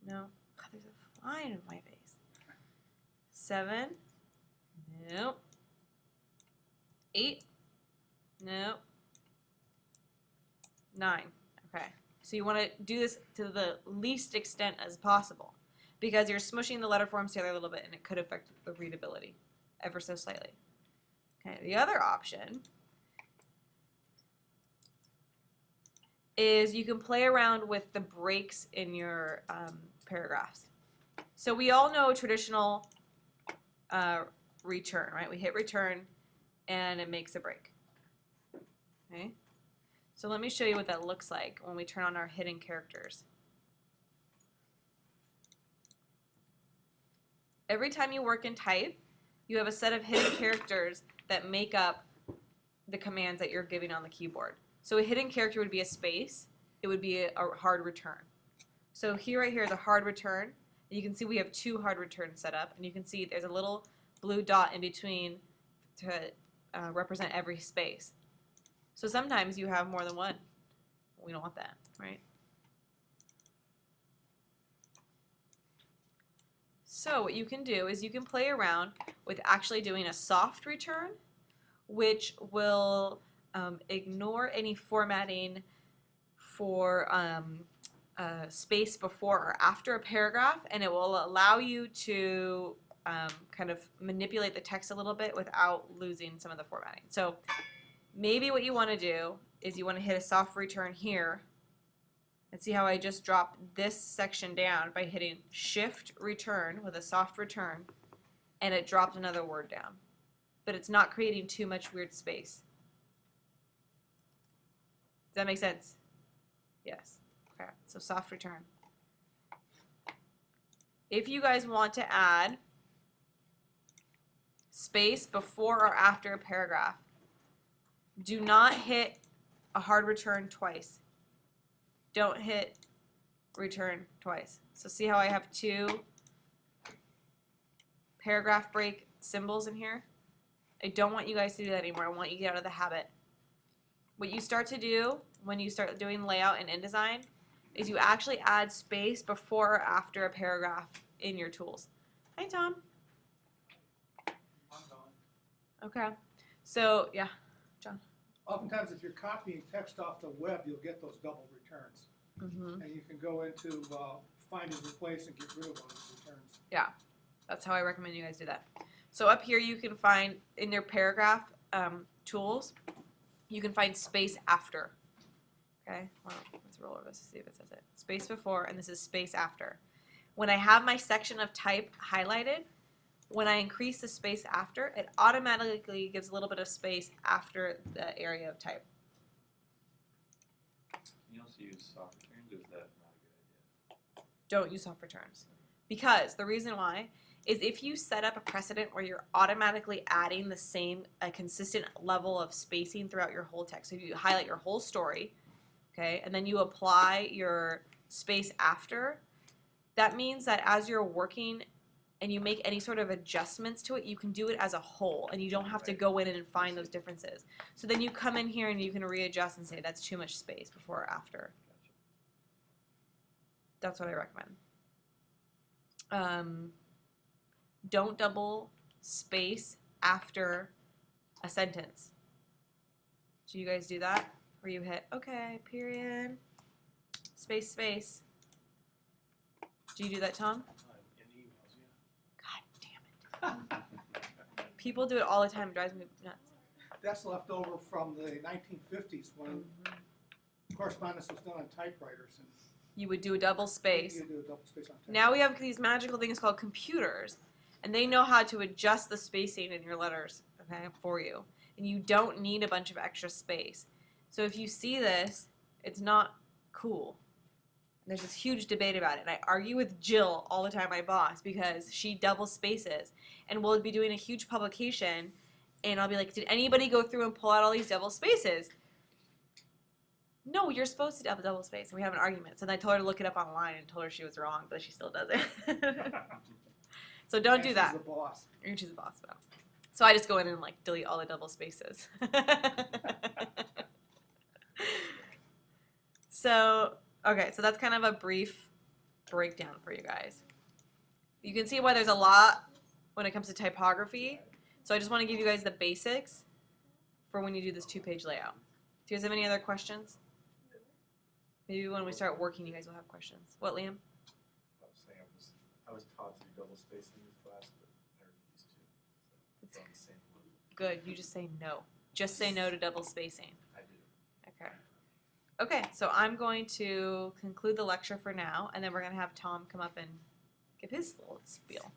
No. God, there's a fly in my face. 7. Nope. 8. Nope. 9. Okay. So you want to do this to the least extent as possible, because you're smushing the letter forms together a little bit, and it could affect the readability ever so slightly. Okay. The other option is you can play around with the breaks in your paragraphs. So we all know traditional return, right? We hit return and it makes a break. Okay? So let me show you what that looks like when we turn on our hidden characters. Every time you work in type, you have a set of hidden characters that make up the commands that you're giving on the keyboard. So a hidden character would be a space. It would be a hard return. So here, right here is a hard return. You can see we have 2 hard returns set up, and you can see there's a little blue dot in between to represent every space. So sometimes you have more than one. We don't want that, right? So what you can do is you can play around with actually doing a soft return, which will ignore any formatting for space before or after a paragraph, and it will allow you to kind of manipulate the text a little bit without losing some of the formatting. So maybe what you want to do is you want to hit a soft return here, and see how I just dropped this section down by hitting Shift Return with a soft return, and it dropped another word down. But it's not creating too much weird space. Does that make sense? Yes. Okay, so soft return. If you guys want to add space before or after a paragraph, do not hit a hard return twice. Don't hit return twice. So see how I have 2 paragraph break symbols in here? I don't want you guys to do that anymore. I want you to get out of the habit. What you start to do when you start doing layout in InDesign is you actually add space before or after a paragraph in your tools. Hi, Tom. Okay. So, yeah, John. Oftentimes, if you're copying text off the web, you'll get those double returns. Mm-hmm. And you can go into find and replace and get rid of those returns. Yeah, that's how I recommend you guys do that. So up here you can find, in your paragraph tools, you can find space after. Okay, well, let's roll over this to see if it says it. Space before, and this is space after. When I have my section of type highlighted, when I increase the space after, it automatically gives a little bit of space after the area of type. Can you also use soft returns, or is that not a good idea? Don't use soft returns. Because the reason why is if you set up a precedent where you're automatically adding the same, a consistent level of spacing throughout your whole text. So if you highlight your whole story, okay, and then you apply your space after, that means that as you're working and you make any sort of adjustments to it, you can do it as a whole, and you don't have to go in and find those differences. So then you come in here and you can readjust and say that's too much space before or after. That's what I recommend. Don't double space after a sentence. Do you guys do that? Where you hit, okay, period, space, space. Do you do that, Tom? In emails, yeah. God damn it. People do it all the time. It drives me nuts. That's left over from the 1950s when correspondence was done on typewriters, and You would do a double space. you do a double space on typewriters. Now we have these magical things called computers, and they know how to adjust the spacing in your letters, okay, for you. And you don't need a bunch of extra space. So if you see this, it's not cool. There's this huge debate about it, and I argue with Jill all the time, my boss, because she double spaces. And we'll be doing a huge publication, and I'll be like, did anybody go through and pull out all these double spaces? No, you're supposed to have a double space. And we have an argument. So then I told her to look it up online and told her she was wrong, but she still does it. So don't And do she's that. the boss. And she's the boss about. So I just go in and like delete all the double spaces. So, okay, so that's kind of a brief breakdown for you guys. You can see why there's a lot when it comes to typography. So I just want to give you guys the basics for when you do this 2-page layout. Do you guys have any other questions? Maybe when we start working, you guys will have questions. What, Liam? I was saying I was taught to do double spacing in this class, but I refused to. So it's on the same one. Good, you just say no. Just say no to double spacing. I did. Okay. Okay, so I'm going to conclude the lecture for now, and then we're going to have Tom come up and give his little spiel.